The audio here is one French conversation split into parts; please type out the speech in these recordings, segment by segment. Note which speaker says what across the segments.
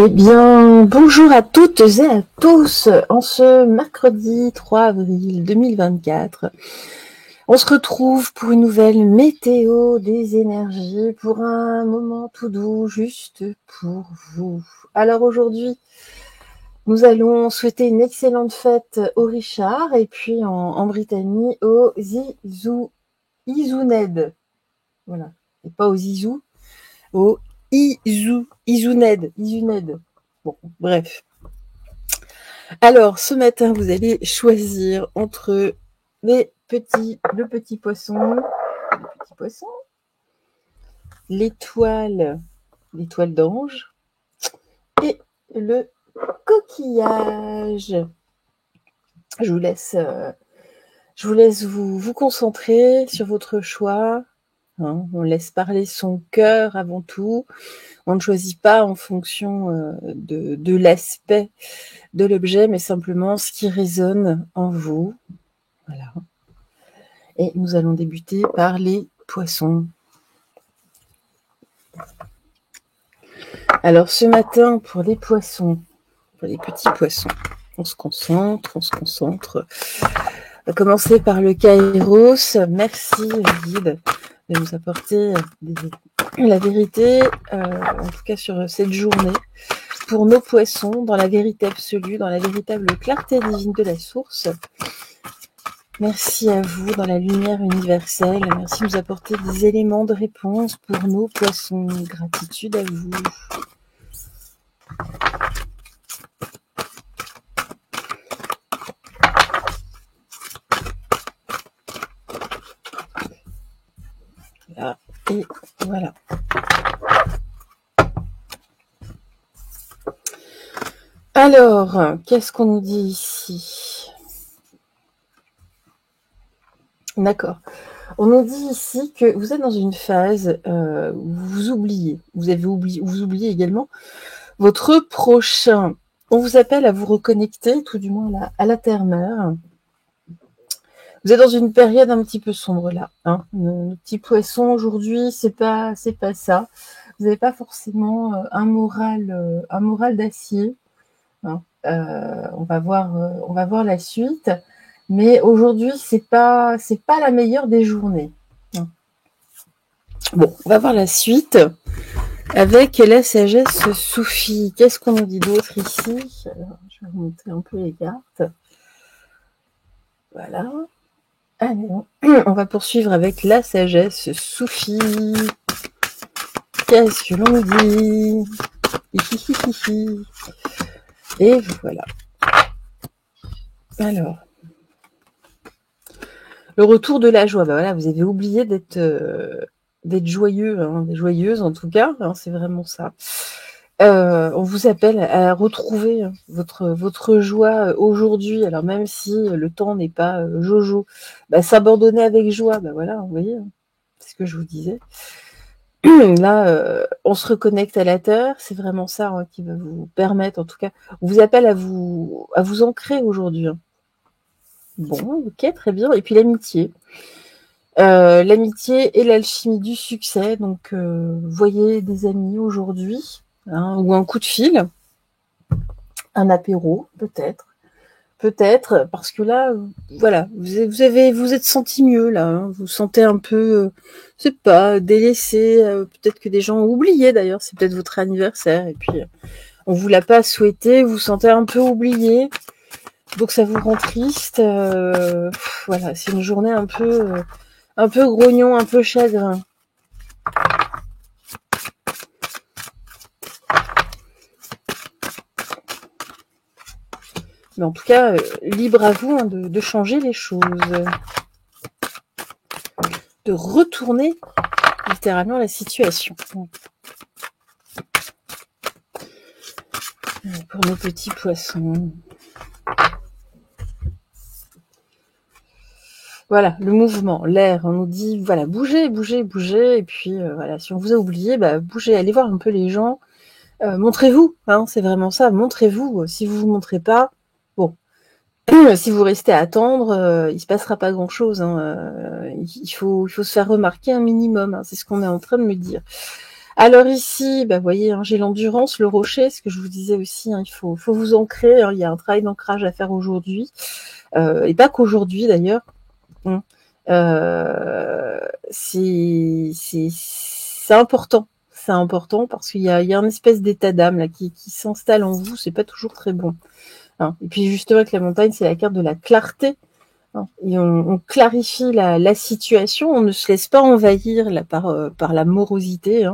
Speaker 1: Eh bien, bonjour à toutes et à tous. En ce mercredi 3 avril 2024, on se retrouve pour une nouvelle météo des énergies, pour un moment tout doux, juste pour vous. Alors aujourd'hui, nous allons souhaiter une excellente fête au Richard et puis en Britannie au Izouned. Voilà, et pas aux Zizou, au Izouned. Bon, bref. Alors, ce matin, vous allez choisir entre le petit poisson, l'étoile d'ange et le coquillage. Je vous laisse vous concentrer sur votre choix. Hein, on laisse parler son cœur avant tout. On ne choisit pas en fonction de l'aspect de l'objet, mais simplement ce qui résonne en vous. Voilà. Et nous allons débuter par les poissons. Alors ce matin, pour les poissons, pour les petits poissons, on se concentre. On va commencer par le Kairos. Merci guide de nous apporter la vérité, en tout cas sur cette journée, pour nos poissons, dans la vérité absolue, dans la véritable clarté divine de la source. Merci à vous dans la lumière universelle. Merci de nous apporter des éléments de réponse pour nos poissons. Gratitude à vous. Là, et voilà. Alors, qu'est-ce qu'on nous dit ici ? D'accord. On nous dit ici que vous êtes dans une phase où vous oubliez. Vous oubliez également votre prochain. On vous appelle à vous reconnecter, tout du moins à la terre-mère. Vous êtes dans une période un petit peu sombre là. Hein. Nos petits poissons aujourd'hui, c'est pas ça. Vous n'avez pas forcément un moral d'acier. Hein. On va voir la suite. Mais aujourd'hui, c'est pas la meilleure des journées. Hein. Bon, on va voir la suite avec la sagesse soufie. Qu'est-ce qu'on nous dit d'autre ici ? Alors, je vais remonter un peu les cartes. Voilà. Allez, on va poursuivre avec la sagesse soufie. Qu'est-ce que l'on dit ? Et voilà. Alors, le retour de la joie. Ben voilà, vous avez oublié d'être joyeux, hein, joyeuse en tout cas. Hein, c'est vraiment ça. On vous appelle à retrouver votre joie aujourd'hui. Alors même si le temps n'est pas jojo, s'abandonner avec joie. Voilà, vous voyez, c'est ce que je vous disais. Là, on se reconnecte à la terre. C'est vraiment ça hein, qui va vous permettre, en tout cas, on vous appelle à vous ancrer aujourd'hui. Hein. Bon, ok, très bien. Et puis l'amitié. L'amitié et l'alchimie du succès. Donc, voyez des amis aujourd'hui. Hein, ou un coup de fil, un apéro, peut-être, parce que là, voilà, vous êtes senti mieux là, hein, vous sentez un peu, c'est pas délaissé, peut-être que des gens ont oublié d'ailleurs, c'est peut-être votre anniversaire et puis on vous l'a pas souhaité, vous sentez un peu oublié, donc ça vous rend triste, voilà, c'est une journée un peu grognon, un peu chagrin. Mais en tout cas, libre à vous hein, de changer les choses. De retourner littéralement la situation. Pour nos petits poissons. Voilà, le mouvement, l'air, on nous dit, voilà, bougez, et puis voilà, si on vous a oublié, bougez, allez voir un peu les gens, montrez-vous, hein, c'est vraiment ça, montrez-vous, si vous vous montrez pas, bon, si vous restez à attendre, il se passera pas grand-chose, hein, il faut se faire remarquer un minimum, hein, c'est ce qu'on est en train de me dire. Alors ici, vous voyez, j'ai l'endurance, le rocher, ce que je vous disais aussi, il faut vous ancrer, il y a un travail d'ancrage à faire aujourd'hui, et pas qu'aujourd'hui d'ailleurs. C'est important. C'est important parce qu'il y a une espèce d'état d'âme là qui s'installe en vous, c'est pas toujours très bon. Et puis justement avec la montagne, c'est la carte de la clarté. Et on clarifie la situation, on ne se laisse pas envahir là, par la morosité.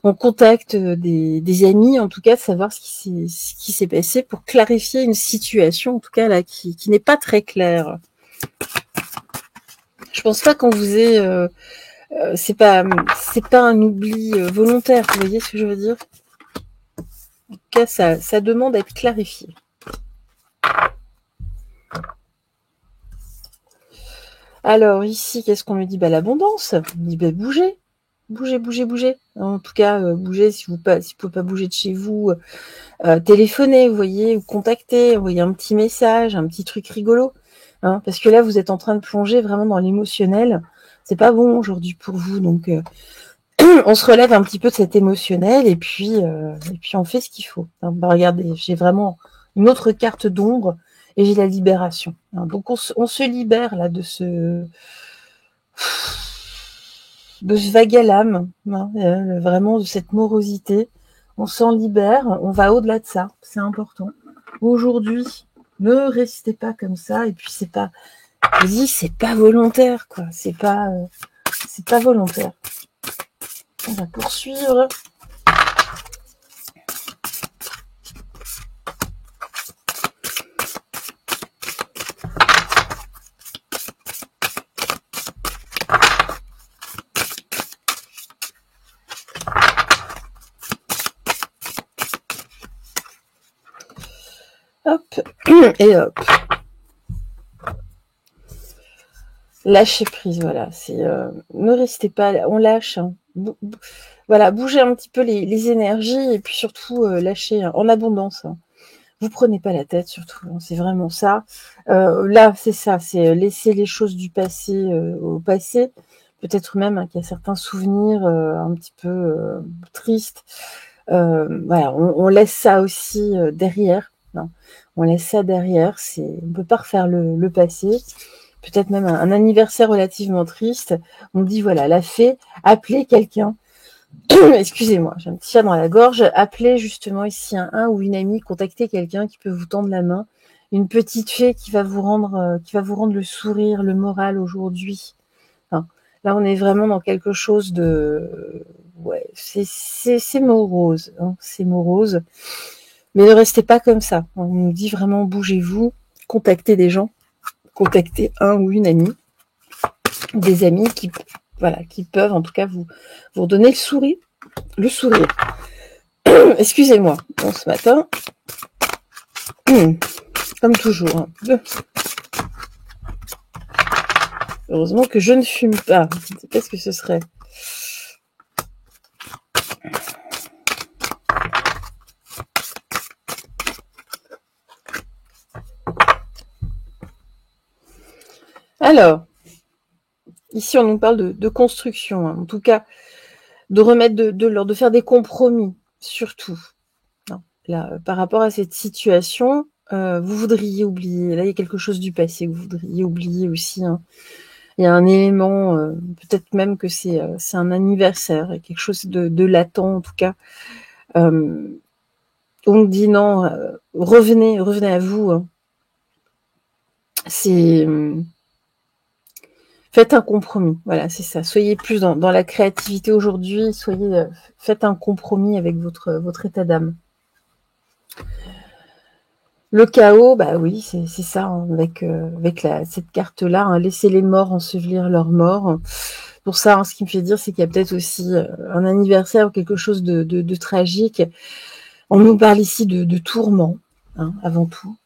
Speaker 1: On contacte des amis, en tout cas, savoir ce qui s'est passé pour clarifier une situation, en tout cas là, qui n'est pas très claire. Je pense pas qu'on vous ait... c'est pas un oubli volontaire, vous voyez ce que je veux dire? En tout cas, ça demande à être clarifié. Alors ici, qu'est-ce qu'on me dit? L'abondance. On me dit bougez. Bougez. En tout cas, bougez si vous pouvez pas bouger de chez vous. Téléphonez, vous voyez, ou contactez, envoyez un petit message, un petit truc rigolo. Parce que là, vous êtes en train de plonger vraiment dans l'émotionnel. C'est pas bon aujourd'hui pour vous, donc on se relève un petit peu de cet émotionnel et puis on fait ce qu'il faut. Regardez, j'ai vraiment une autre carte d'ombre et j'ai la libération. Donc on se libère là de ce vague à l'âme, vraiment de cette morosité. On s'en libère, on va au-delà de ça, c'est important. Aujourd'hui, ne restez pas comme ça et puis c'est pas volontaire quoi, c'est pas volontaire. On va poursuivre. Hop, et hop. Lâchez prise, voilà. Ne restez pas, on lâche. Voilà, bougez un petit peu les énergies et puis surtout lâchez en abondance. Vous prenez pas la tête surtout, c'est vraiment ça. Là, c'est ça, c'est laisser les choses du passé au passé. Peut-être même qu'il y a certains souvenirs un petit peu tristes. Voilà, on laisse ça aussi derrière. On laisse ça derrière. On peut pas refaire le passé. Peut-être même un anniversaire relativement triste. On dit voilà, la fée, appelez quelqu'un. Excusez-moi, j'ai un petit chat dans la gorge. Appelez justement ici un ou une amie, contactez quelqu'un qui peut vous tendre la main. Une petite fée qui va vous rendre le sourire, le moral aujourd'hui. Là, on est vraiment dans quelque chose de... Ouais, c'est morose. C'est morose. Mais ne restez pas comme ça. On nous dit vraiment, bougez-vous, contactez des gens, contactez un ou une amie, des amis qui peuvent en tout cas vous redonner le sourire. Excusez-moi, ce matin, comme toujours. Heureusement que je ne fume pas. Qu'est-ce que ce serait? Alors, ici on nous parle de construction, en tout cas de remettre de l'ordre, de faire des compromis, surtout. Là, par rapport à cette situation, vous voudriez oublier, là il y a quelque chose du passé que vous voudriez oublier aussi. Il y a un élément, peut-être même que c'est un anniversaire, quelque chose de latent en tout cas. On dit non, revenez à vous. Faites un compromis, voilà, c'est ça. Soyez plus dans la créativité aujourd'hui, faites un compromis avec votre état d'âme. Le chaos, oui, c'est ça, avec cette carte-là, laisser les morts ensevelir leurs morts. Pour ça, ce qui me fait dire, c'est qu'il y a peut-être aussi un anniversaire ou quelque chose de tragique. On nous parle ici de tourment, avant tout.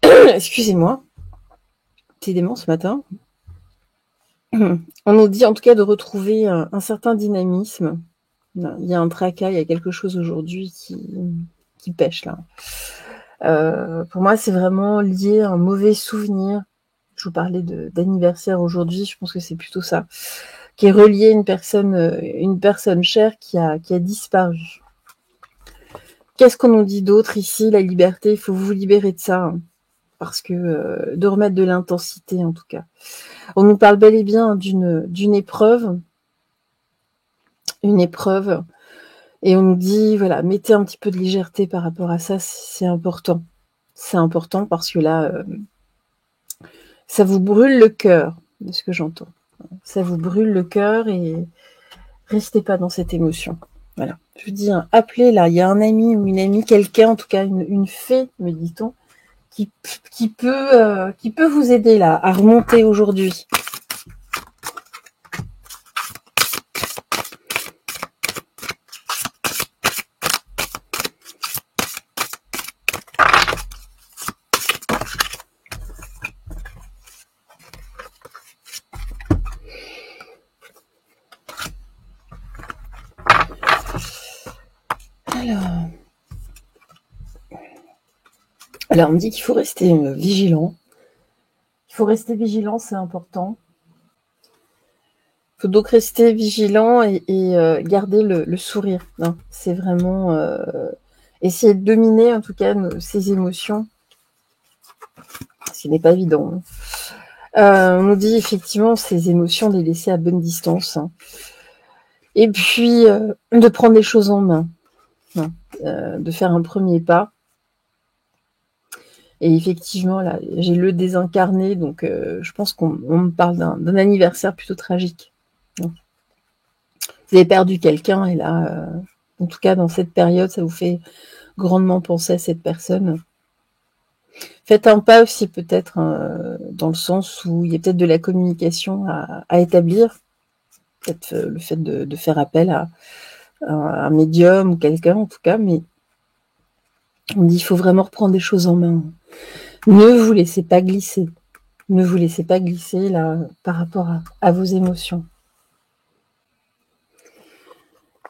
Speaker 1: Excusez-moi. Décidément, ce matin. On nous dit en tout cas de retrouver un certain dynamisme. Il y a un tracas, il y a quelque chose aujourd'hui qui pêche là. Pour moi, c'est vraiment lié à un mauvais souvenir. Je vous parlais d'anniversaire aujourd'hui, je pense que c'est plutôt ça. qui est relié à une personne chère qui a disparu. Qu'est-ce qu'on nous dit d'autre ici? La liberté, il faut vous libérer de ça, hein, parce que de remettre de l'intensité en tout cas. On nous parle bel et bien d'une épreuve, et on nous dit, voilà, mettez un petit peu de légèreté par rapport à ça, c'est important. C'est important parce que là, ça vous brûle le cœur, de ce que j'entends. Ça vous brûle le cœur et restez pas dans cette émotion. Voilà. Je vous dis, hein, appelez là, il y a un ami ou une amie, quelqu'un, en tout cas une fée, me dit-on, qui peut vous aider là à remonter aujourd'hui. Alors, on me dit qu'il faut rester vigilant. Il faut rester vigilant, c'est important. Il faut donc rester vigilant et garder le sourire. Hein. C'est vraiment essayer de dominer, en tout cas, ces émotions. Ce n'est pas évident. On nous dit effectivement ces émotions, de les laisser à bonne distance. Hein. Et puis, de prendre les choses en main. Hein. De faire un premier pas. Et effectivement, là, j'ai le désincarné, donc je pense qu'on me parle d'un anniversaire plutôt tragique. Donc, vous avez perdu quelqu'un, et là, en tout cas, dans cette période, ça vous fait grandement penser à cette personne. Faites un pas aussi peut-être dans le sens où il y a peut-être de la communication à établir. Peut-être le fait de faire appel à un médium ou quelqu'un, en tout cas, mais on dit qu'il faut vraiment reprendre des choses en main. Ne vous laissez pas glisser. Ne vous laissez pas glisser là par rapport à vos émotions.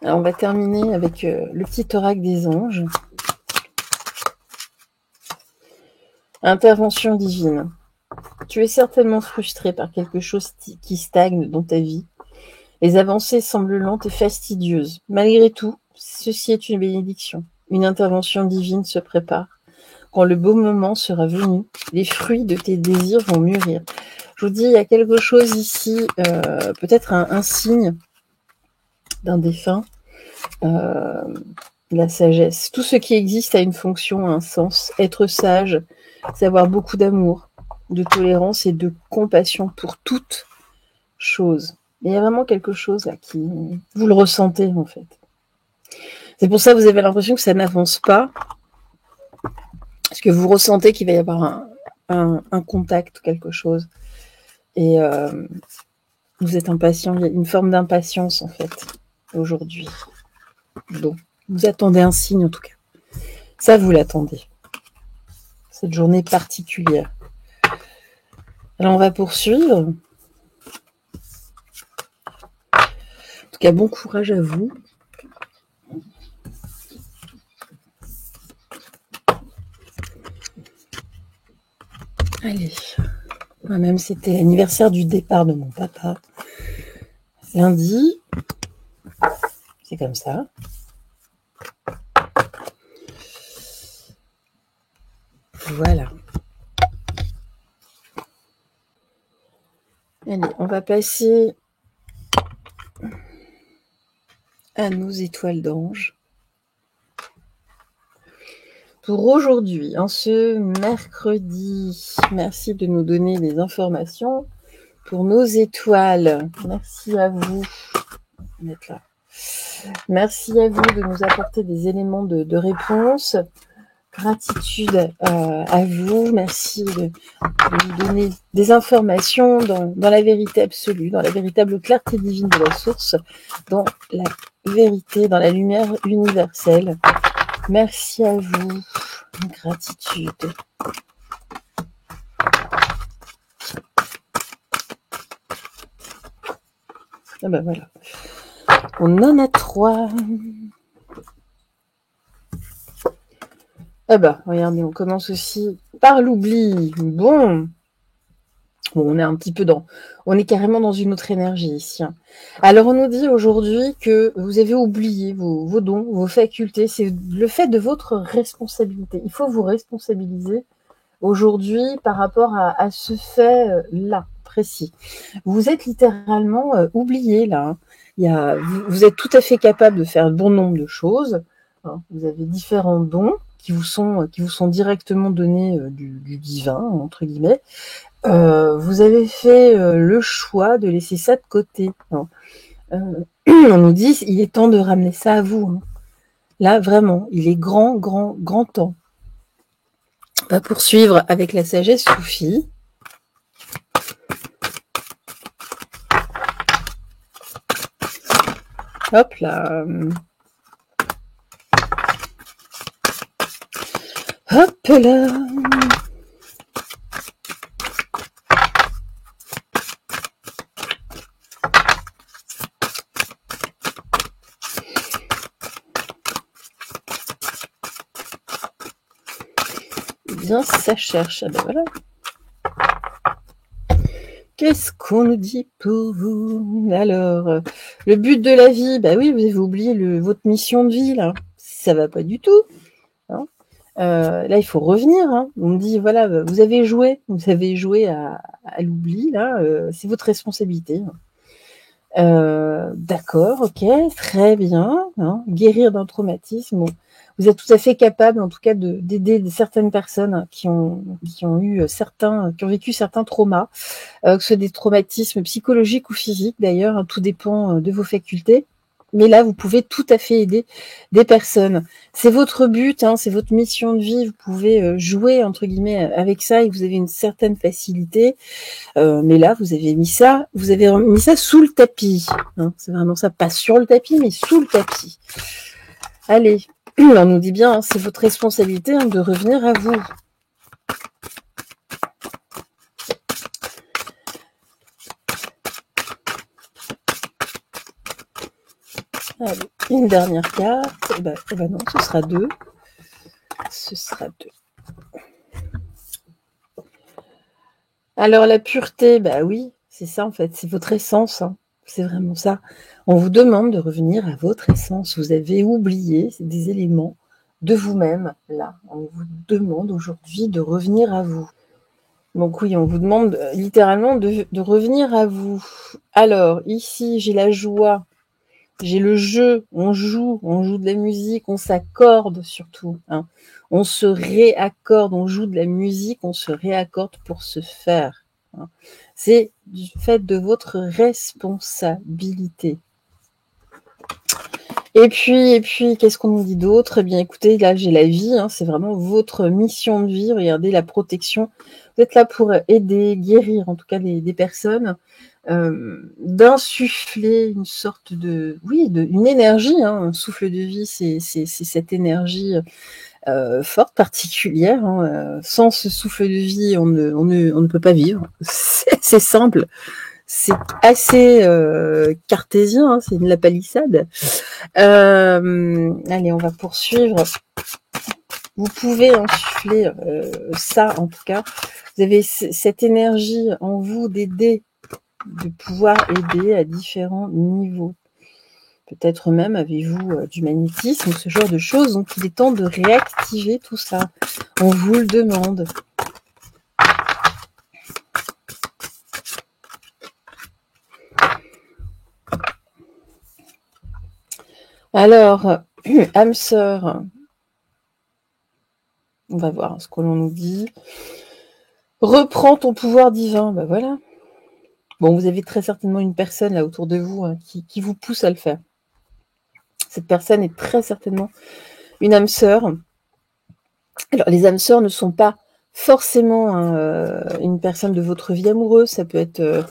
Speaker 1: Alors, on va terminer avec le petit oracle des anges. Intervention divine. Tu es certainement frustré par quelque chose qui stagne dans ta vie. Les avancées semblent lentes et fastidieuses. Malgré tout, ceci est une bénédiction. Une intervention divine se prépare. Quand le beau moment sera venu, les fruits de tes désirs vont mûrir. Je vous dis, il y a quelque chose ici, peut-être un signe d'un défunt, la sagesse. Tout ce qui existe a une fonction, un sens. Être sage, c'est avoir beaucoup d'amour, de tolérance et de compassion pour toute chose. Il y a vraiment quelque chose là qui... Vous le ressentez en fait. C'est pour ça que vous avez l'impression que ça n'avance pas. Parce que vous ressentez qu'il va y avoir un contact, quelque chose. Et vous êtes impatient. Il y a une forme d'impatience, en fait, aujourd'hui. Donc, vous attendez un signe, en tout cas. Ça, vous l'attendez. Cette journée particulière. Alors, on va poursuivre. En tout cas, bon courage à vous. Allez. Moi-même, c'était l'anniversaire du départ de mon papa. Lundi. C'est comme ça. Voilà. Allez, on va passer à nos étoiles d'ange. Pour aujourd'hui, en ce mercredi, merci de nous donner des informations pour nos étoiles. Merci à vous d'être là. Merci à vous de nous apporter des éléments de réponse. Gratitude à vous. Merci de nous donner des informations dans la vérité absolue, dans la véritable clarté divine de la source, dans la vérité, dans la lumière universelle. Merci à vous. Gratitude. Ah ben voilà. On en a 3. Ah ben, regardez, on commence aussi par l'oubli. Bon. Bon, on est carrément dans une autre énergie ici, hein. Alors, on nous dit aujourd'hui que vous avez oublié vos dons, vos facultés. C'est le fait de votre responsabilité. Il faut vous responsabiliser aujourd'hui par rapport à ce fait-là précis. Vous êtes littéralement oublié là, hein. Vous êtes tout à fait capable de faire bon nombre de choses, hein. Vous avez différents dons qui vous sont directement donnés du divin, entre guillemets. Vous avez fait le choix de laisser ça de côté, hein. On nous dit il est temps de ramener ça à vous, hein. Là, vraiment, il est grand temps. On va poursuivre avec la sagesse soufie. Hop là. Hop là. Bien, ça cherche. Ah ben voilà. Qu'est-ce qu'on nous dit pour vous? Alors, le but de la vie, bah oui, vous avez oublié votre mission de vie, là. Ça va pas du tout, hein. Là, il faut revenir, hein. On me dit, voilà, vous avez joué à l'oubli, là, c'est votre responsabilité. D'accord, ok, très bien, hein. Guérir d'un traumatisme, bon. Vous êtes tout à fait capable, en tout cas, d'aider certaines personnes qui ont vécu certains traumas, que ce soit des traumatismes psychologiques ou physiques d'ailleurs, hein, tout dépend de vos facultés. Mais là, vous pouvez tout à fait aider des personnes. C'est votre but, hein, c'est votre mission de vie. Vous pouvez jouer entre guillemets avec ça et vous avez une certaine facilité. Mais là, vous avez mis ça sous le tapis, hein. C'est vraiment ça, pas sur le tapis, mais sous le tapis. Allez, on nous dit bien, hein, c'est votre responsabilité, hein, de revenir à vous. Allez, une dernière carte. Eh ben non, ce sera deux. Alors la pureté, bah oui, c'est ça en fait, c'est votre essence, hein. C'est vraiment ça. On vous demande de revenir à votre essence. Vous avez oublié des éléments de vous-même, là. On vous demande aujourd'hui de revenir à vous. Donc oui, on vous demande littéralement de revenir à vous. Alors, ici, j'ai la joie, j'ai le jeu, on joue de la musique, on s'accorde surtout, hein. On se réaccorde, on joue de la musique, on se réaccorde pour se faire, hein. C'est du fait de votre responsabilité. Et puis, qu'est-ce qu'on nous dit d'autre? Eh bien, écoutez, là, j'ai la vie, hein, c'est vraiment votre mission de vie. Regardez la protection. Vous êtes là pour aider, guérir, en tout cas, des personnes, d'insuffler une sorte une énergie, hein. Un souffle de vie, c'est cette énergie forte, particulière, hein. Sans ce souffle de vie, on ne peut pas vivre. C'est simple. C'est assez cartésien, hein, c'est de la palissade. Allez, on va poursuivre. Vous pouvez insuffler ça, en tout cas. Vous avez cette énergie en vous d'aider, de pouvoir aider à différents niveaux. Peut-être même avez-vous du magnétisme, ce genre de choses. Donc, il est temps de réactiver tout ça. On vous le demande. Alors, âme sœur, on va voir ce que l'on nous dit. Reprends ton pouvoir divin. Ben voilà. Bon, vous avez très certainement une personne là autour de vous, hein, qui vous pousse à le faire. Cette personne est très certainement une âme sœur. Alors, les âmes sœurs ne sont pas forcément une personne de votre vie amoureuse. Ça peut être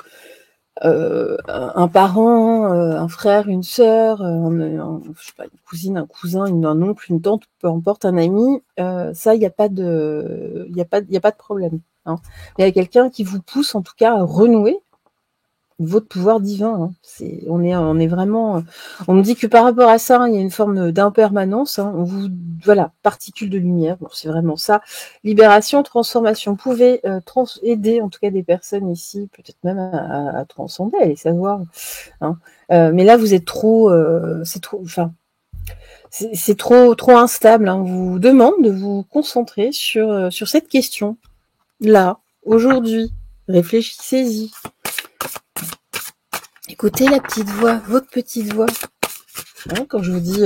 Speaker 1: un parent, un frère, une sœur, je sais pas, une cousine, un cousin, un oncle, une tante, peu importe, un ami. Ça, il n'y a pas de problème, hein. Il y a quelqu'un qui vous pousse en tout cas à renouer votre pouvoir divin. Hein. On est vraiment. On me dit que par rapport à ça, il y a une forme d'impermanence. Hein. Voilà, particules de lumière. Bon, c'est vraiment ça. Libération, transformation. Vous pouvez aider, en tout cas, des personnes ici, peut-être même à transcender, à les savoir. Hein. Mais là, vous êtes trop. C'est trop. Enfin. C'est trop instable. Hein. On vous demande de vous concentrer sur cette question. Là, aujourd'hui. Réfléchissez-y. Écoutez la petite voix, votre petite voix. Hein, quand je vous dis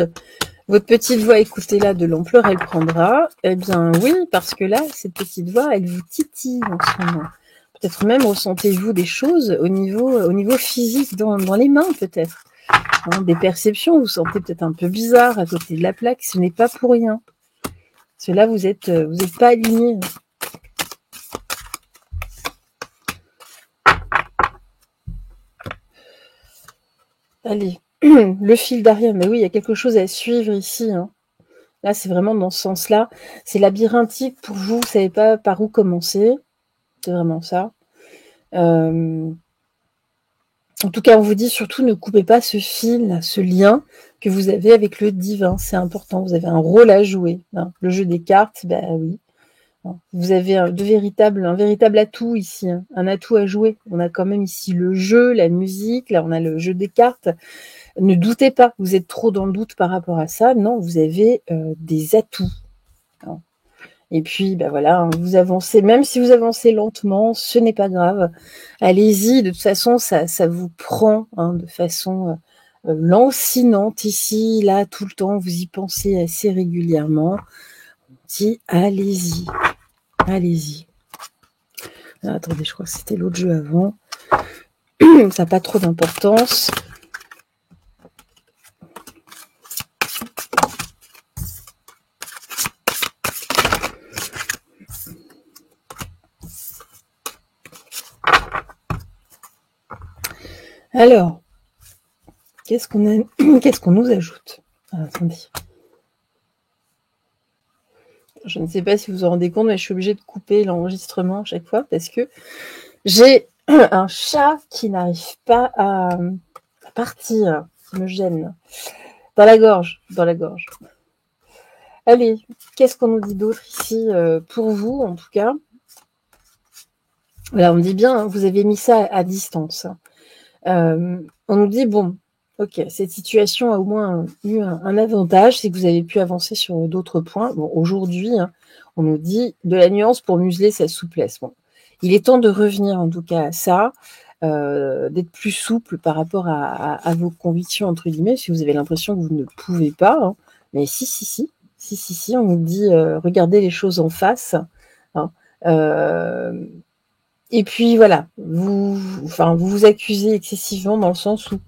Speaker 1: votre petite voix, écoutez-la, de l'ampleur elle prendra. Eh bien oui, parce que là, cette petite voix, elle vous titille en ce moment. Peut-être même ressentez-vous des choses au niveau physique, dans les mains peut-être. Hein, des perceptions, vous sentez peut-être un peu bizarre à côté de la plaque. Ce n'est pas pour rien. Parce que là, vous êtes pas aligné. Allez, le fil d'Ariane, mais oui, il y a quelque chose à suivre ici. Hein. Là, c'est vraiment dans ce sens-là. C'est labyrinthique pour vous, vous ne savez pas par où commencer. C'est vraiment ça. En tout cas, on vous dit surtout ne coupez pas ce fil, ce lien que vous avez avec le divin. C'est important, vous avez un rôle à jouer. Hein. Le jeu des cartes, ben oui. Vous avez un véritable atout ici, hein. Un atout à jouer. On a quand même ici le jeu, la musique, là on a le jeu des cartes. Ne doutez pas, vous êtes trop dans le doute par rapport à ça. Non, vous avez des atouts. Et puis, ben voilà, hein, vous avancez, même si vous avancez lentement, ce n'est pas grave. Allez-y, de toute façon, ça vous prend hein, de façon lancinante ici, là, tout le temps, vous y pensez assez régulièrement. On dit, allez-y, allez-y. Ah, attendez, je crois que c'était l'autre jeu avant. Ça n'a pas trop d'importance. Alors, qu'est-ce qu'on nous ajoute? Attendez. Je ne sais pas si vous vous rendez compte, mais je suis obligée de couper l'enregistrement à chaque fois parce que j'ai un chat qui n'arrive pas à partir, qui me gêne. Dans la gorge. Allez, qu'est-ce qu'on nous dit d'autre ici pour vous, en tout cas? Voilà, on me dit bien, hein, vous avez mis ça à distance. On nous dit, bon, ok, cette situation a au moins eu un avantage, c'est que vous avez pu avancer sur d'autres points. Bon, aujourd'hui, hein, on nous dit de la nuance pour museler sa souplesse. Bon, il est temps de revenir en tout cas à ça, d'être plus souple par rapport à vos convictions, entre guillemets, si vous avez l'impression que vous ne pouvez pas. Hein. Mais si, on nous dit regardez les choses en face. Hein. Et puis voilà, vous vous accusez excessivement dans le sens où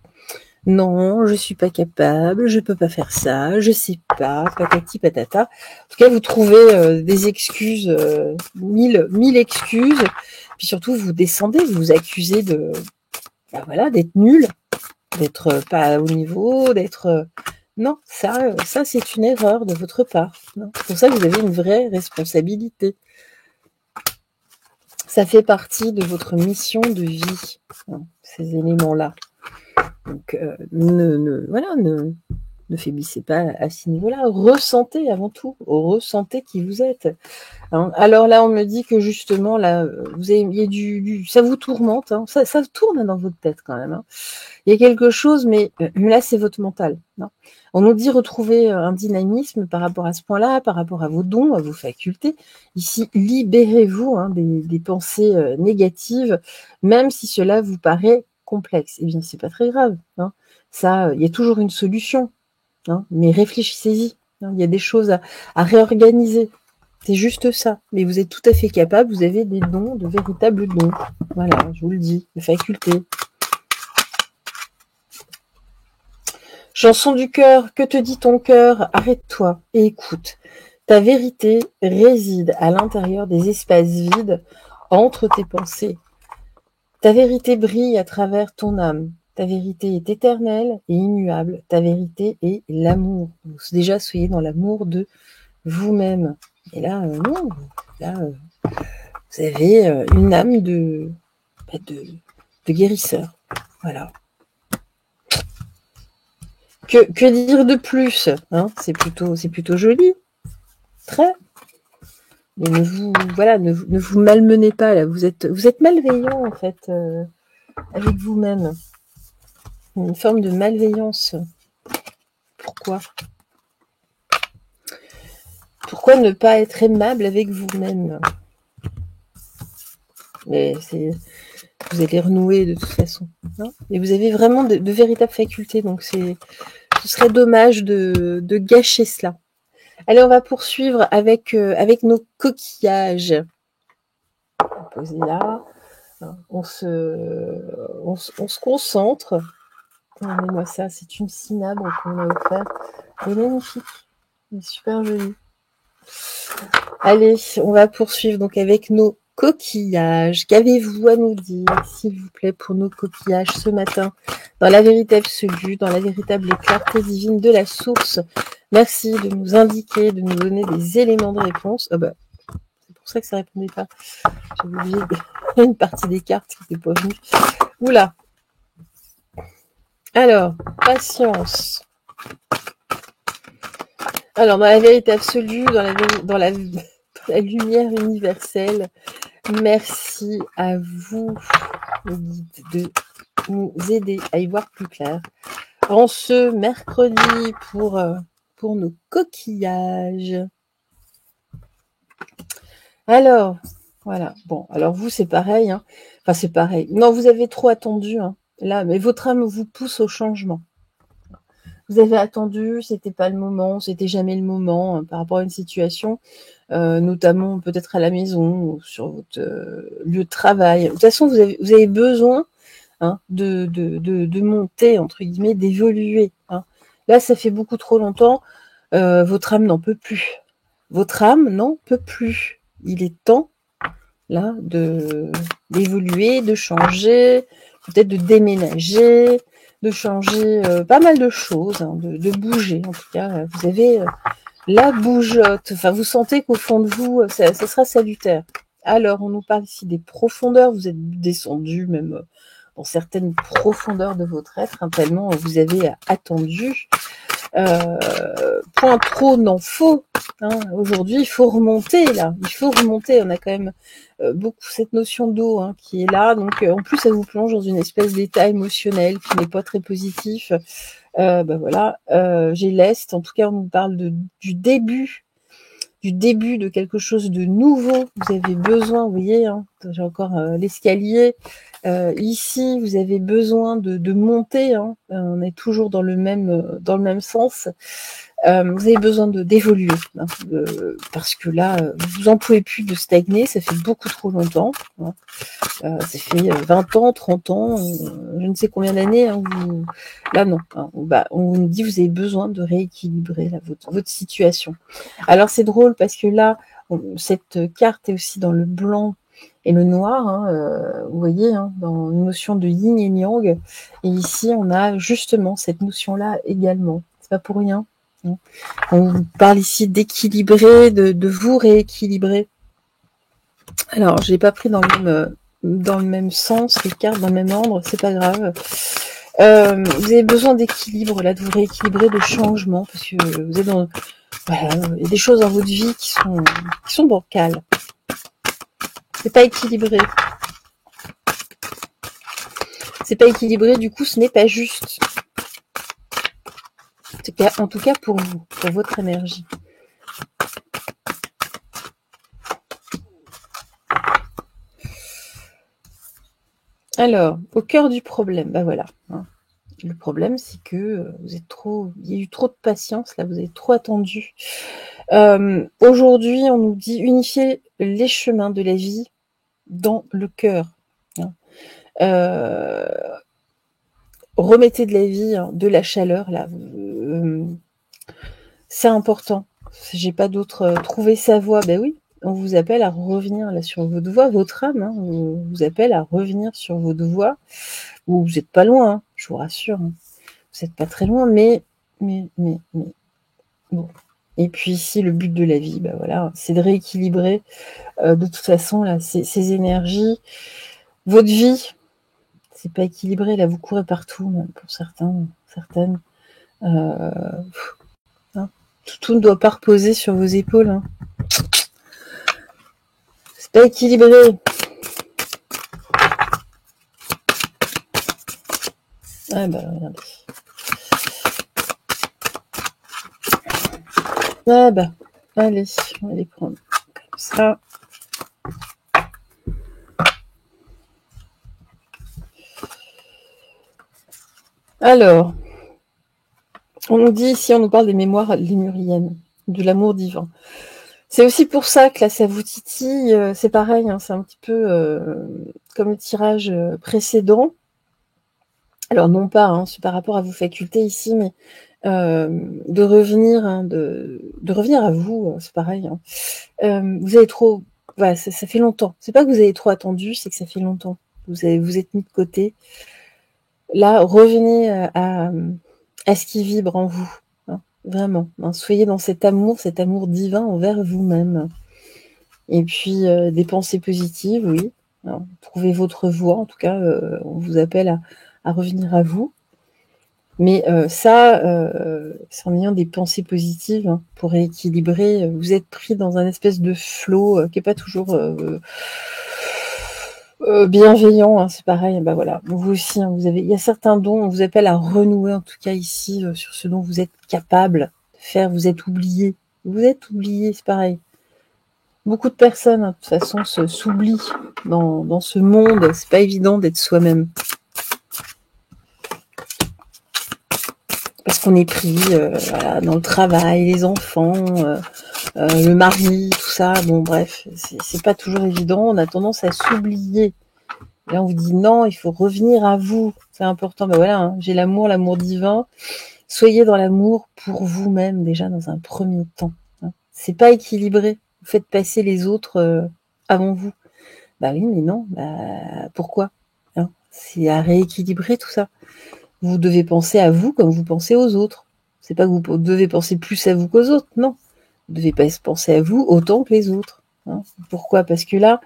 Speaker 1: non, je suis pas capable, je peux pas faire ça, je sais pas, patati patata. En tout cas, vous trouvez des excuses, mille excuses, puis surtout vous descendez, vous vous accusez d'être nul, d'être pas au niveau, d'être non, ça c'est une erreur de votre part. C'est pour ça que vous avez une vraie responsabilité. Ça fait partie de votre mission de vie, ces éléments-là. Donc, ne faiblissez pas à ce niveau-là. Ressentez avant tout, ressentez qui vous êtes. Hein. Alors là, on me dit que justement, là, ça vous tourmente, hein. Ça tourne dans votre tête quand même. Hein. Il y a quelque chose, mais là, c'est votre mental. Non. On nous dit retrouver un dynamisme par rapport à ce point-là, par rapport à vos dons, à vos facultés. Ici, libérez-vous hein, des pensées négatives, même si cela vous paraît complexe. Eh bien, c'est pas très grave. Hein. Ça, il y a toujours une solution. Hein, mais réfléchissez-y. Hein, il y a des choses à réorganiser. C'est juste ça. Mais vous êtes tout à fait capable. Vous avez des dons, de véritables dons. Voilà, je vous le dis, des facultés. Chanson du cœur, que te dit ton cœur? Arrête-toi et écoute. Ta vérité réside à l'intérieur des espaces vides entre tes pensées. Ta vérité brille à travers ton âme. Ta vérité est éternelle et immuable. Ta vérité est l'amour. Donc, déjà, soyez dans l'amour de vous-même. Et là, non. Là, vous avez une âme de guérisseur. Voilà. Que dire de plus, hein? C'est plutôt joli. Très. Mais ne vous malmenez pas là. Vous êtes malveillant en fait avec vous-même. Une forme de malveillance. Pourquoi ne pas être aimable avec vous-même? Mais vous allez renouer de toute façon. Hein, et vous avez vraiment de véritables facultés. Donc ce serait dommage de gâcher cela. Allez, on va poursuivre avec nos coquillages. Posez là. On se concentre. Regardez-moi ça, c'est une cinabre qu'on m'a offert. Elle est magnifique. Elle est super jolie. Allez, on va poursuivre donc avec nos coquillages. Qu'avez-vous à nous dire, s'il vous plaît, pour nos coquillages ce matin, dans la vérité absolue, dans la véritable clarté divine de la source? Merci de nous indiquer, de nous donner des éléments de réponse. Ah bah, c'est pour ça que ça répondait pas. J'avais oublié une partie des cartes qui n'était pas venue. Oula. Alors, patience. Alors, dans la vérité absolue, dans la lumière universelle, merci à vous de nous aider à y voir plus clair en ce mercredi pour nos coquillages. Alors, voilà. Bon, alors vous, c'est pareil. Hein. Enfin, c'est pareil. Non, vous avez trop attendu. Hein. Là, mais votre âme vous pousse au changement. Vous avez attendu, c'était pas le moment, c'était jamais le moment par rapport à une situation, notamment peut-être à la maison ou sur votre lieu de travail. De toute façon, vous avez besoin de monter, entre guillemets, d'évoluer. Hein. Là, ça fait beaucoup trop longtemps, votre âme n'en peut plus. Votre âme n'en peut plus. Il est temps, là, d'évoluer, de changer, peut-être de déménager, de changer pas mal de choses, hein, de bouger. En tout cas, vous avez la bougeotte. Enfin, vous sentez qu'au fond de vous, ça sera salutaire. Alors, on nous parle ici des profondeurs. Vous êtes descendu même dans certaines profondeurs de votre être, hein, tellement vous avez attendu. Point trop n'en faut. Hein. Aujourd'hui, il faut remonter là. Il faut remonter. On a quand même beaucoup cette notion d'eau hein, qui est là. Donc, en plus, ça vous plonge dans une espèce d'état émotionnel qui n'est pas très positif. Voilà, j'ai l'Est. En tout cas, on nous parle du début de quelque chose de nouveau. Vous avez besoin, vous voyez, hein, j'ai encore l'escalier. Ici, vous avez besoin de monter. Hein, on est toujours dans le même sens. Vous avez besoin d'évoluer hein, parce que là, vous en pouvez plus de stagner. Ça fait beaucoup trop longtemps. Hein. Ça fait 20 ans, 30 ans, je ne sais combien d'années. Hein, là, non. Hein, on vous dit que vous avez besoin de rééquilibrer là, votre situation. Alors, c'est drôle parce que là, cette carte est aussi dans le blanc et le noir. Hein, vous voyez, hein, dans une notion de yin et yang. Et ici, on a justement cette notion-là également. C'est pas pour rien. Hein. On parle ici d'équilibrer, de vous rééquilibrer. Alors, je l'ai pas pris dans le même sens, les cartes dans le même ordre, c'est pas grave. Vous avez besoin d'équilibre, là, de vous rééquilibrer, de changement, parce que vous êtes dans... Voilà, il y a des choses dans votre vie qui sont bancales. C'est pas équilibré. C'est pas équilibré, du coup, ce n'est pas juste. En tout cas pour vous, pour votre énergie. Alors, au cœur du problème, ben voilà. Hein. Le problème, c'est que il y a eu trop de patience, là, vous avez trop attendu. Aujourd'hui, on nous dit unifier les chemins de la vie dans le cœur. Hein. Remettez de la vie, hein, de la chaleur, là. C'est important. J'ai pas d'autre. Trouver sa voie, ben oui. On vous appelle à revenir là sur votre voie, votre âme. Hein, on vous appelle à revenir sur votre voie. Vous n'êtes pas loin, hein, je vous rassure. Hein. Vous n'êtes pas très loin, mais bon. Et puis ici, le but de la vie, ben voilà, c'est de rééquilibrer de toute façon là, ces énergies. Votre vie, c'est pas équilibré. Là, vous courez partout, même pour certains, certaines. Hein. Tout ne doit pas reposer sur vos épaules. Hein. C'est pas équilibré. Ah bah regardez. Ah bah, allez, on va les prendre comme ça. Alors, on nous dit ici, on nous parle des mémoires lémuriennes, de l'amour divin. C'est aussi pour ça que là, ça vous titille, c'est pareil, hein, c'est un petit peu comme le tirage précédent. Alors non pas, hein, c'est par rapport à vos facultés ici, mais de revenir, hein, de revenir à vous, c'est pareil. Hein. Vous avez trop, voilà, ça fait longtemps. C'est pas que vous avez trop attendu, c'est que ça fait longtemps. Vous êtes mis de côté. Là, revenez à ce qui vibre en vous, hein, vraiment. Hein, soyez dans cet amour divin envers vous-même. Et puis des pensées positives, oui. Alors, trouvez votre voie. En tout cas, on vous appelle à revenir à vous. Mais ça, c'est en ayant des pensées positives, hein, pour rééquilibrer. Vous êtes pris dans un espèce de flot qui est pas toujours bienveillant. Hein, c'est pareil. Bah voilà, vous aussi, hein, il y a certains dons. On vous appelle à renouer, en tout cas ici, sur ce dont vous êtes capable de faire. Vous êtes oublié. Vous êtes oublié, c'est pareil. Beaucoup de personnes, hein, de toute façon, s'oublient dans ce monde. C'est pas évident d'être soi-même. Parce qu'on est pris voilà, dans le travail, les enfants, le mari, tout ça. Bon, bref, c'est pas toujours évident. On a tendance à s'oublier. Là, on vous dit non, il faut revenir à vous. C'est important. Ben voilà, hein, j'ai l'amour divin. Soyez dans l'amour pour vous-même déjà dans un premier temps. Hein. C'est pas équilibré. Vous faites passer les autres avant vous. Bah oui, mais non. Bah, pourquoi, hein? C'est à rééquilibrer tout ça. Vous devez penser à vous comme vous pensez aux autres. C'est pas que vous devez penser plus à vous qu'aux autres, non. Vous devez pas penser à vous autant que les autres. Hein. Pourquoi? Parce que là,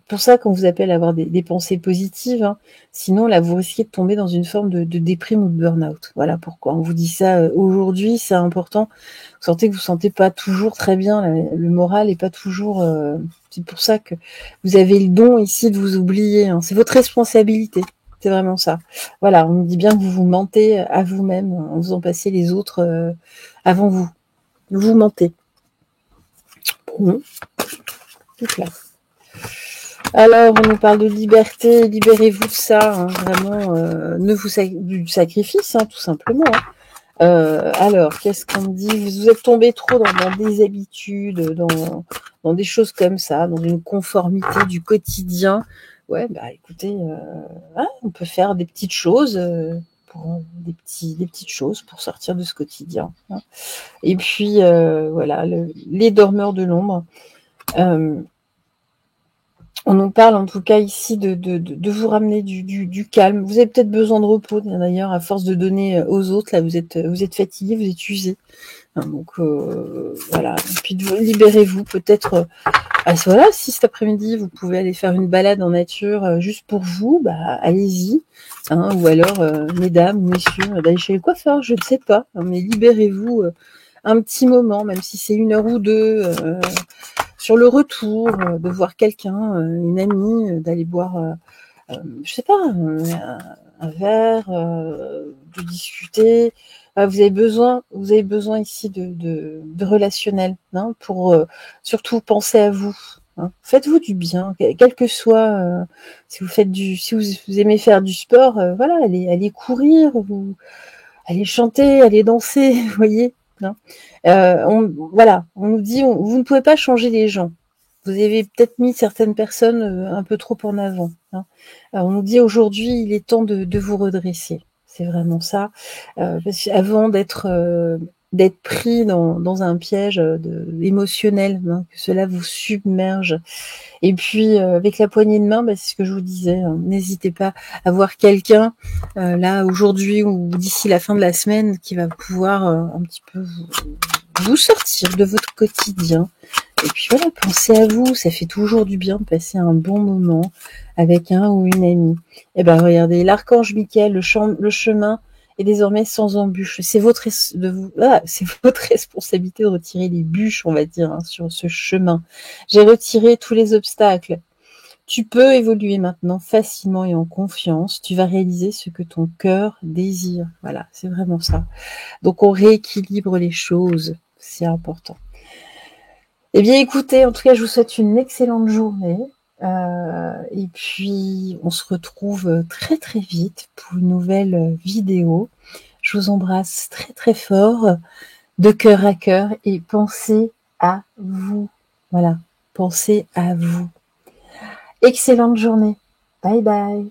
Speaker 1: pour ça qu'on vous appelle à avoir des pensées positives, hein. Sinon là vous risquez de tomber dans une forme de déprime ou de burn-out. Voilà pourquoi on vous dit ça aujourd'hui, c'est important. Vous sentez que vous sentez pas toujours très bien, le moral est pas toujours... c'est pour ça que vous avez le don ici de vous oublier, hein. C'est votre responsabilité, c'est vraiment ça. Voilà, on nous dit bien que vous vous mentez à vous-même en faisant passer les autres avant vous. Vous mentez. Bon, tout clair. Alors, on nous parle de liberté, libérez-vous de ça, hein, vraiment, du sacrifice, hein, tout simplement. Hein. Alors, qu'est-ce qu'on me dit? Vous êtes tombé trop dans des habitudes, dans des choses comme ça, dans une conformité du quotidien. Ouais, bah écoutez, hein, on peut faire des petites choses, des petites choses pour sortir de ce quotidien. Hein. Et puis, voilà, les dormeurs de l'ombre. On nous parle en tout cas ici de vous ramener du calme. Vous avez peut-être besoin de repos d'ailleurs, à force de donner aux autres. Là, vous êtes fatigué, vous êtes usé. Donc voilà. Et puis libérez-vous peut-être. Voilà, si cet après-midi vous pouvez aller faire une balade en nature juste pour vous, bah allez-y. Hein, ou alors, mesdames, messieurs, d'aller chez le coiffeur, je ne sais pas. Hein, mais libérez-vous un petit moment, même si c'est 1 heure ou 2. Sur le retour, de voir quelqu'un, une amie, d'aller boire, je sais pas, un verre, de discuter. Vous avez besoin ici de relationnel, hein, pour surtout penser à vous. Hein. Faites-vous du bien, quel que soit, si vous aimez faire du sport, voilà, allez courir, allez chanter, allez danser, vous voyez. Hein. Voilà, on nous dit, vous ne pouvez pas changer les gens. Vous avez peut-être mis certaines personnes un peu trop en avant. Hein. On nous dit aujourd'hui, il est temps de vous redresser. C'est vraiment ça. Parce qu'avant d'être pris dans un piège émotionnel, hein, que cela vous submerge. Et puis avec la poignée de main, bah, c'est ce que je vous disais. Hein, n'hésitez pas à voir quelqu'un là aujourd'hui ou d'ici la fin de la semaine qui va pouvoir un petit peu vous sortir de votre quotidien Et puis voilà, pensez à vous, ça fait toujours du bien de passer un bon moment avec un ou une amie. Et ben regardez, l'archange Michael, le chemin est désormais sans embûches. C'est votre, c'est votre responsabilité de retirer les bûches, on va dire, hein, sur ce chemin. J'ai retiré tous les obstacles. Tu peux évoluer maintenant facilement et en confiance. Tu vas réaliser ce que ton cœur désire. Voilà, c'est vraiment ça. Donc on rééquilibre les choses, c'est important. Eh bien écoutez, en tout cas je vous souhaite une excellente journée. Et puis on se retrouve très très vite pour une nouvelle vidéo. Je vous embrasse très très fort, de cœur à cœur, et pensez à vous. Voilà, pensez à vous. Excellente journée. Bye bye.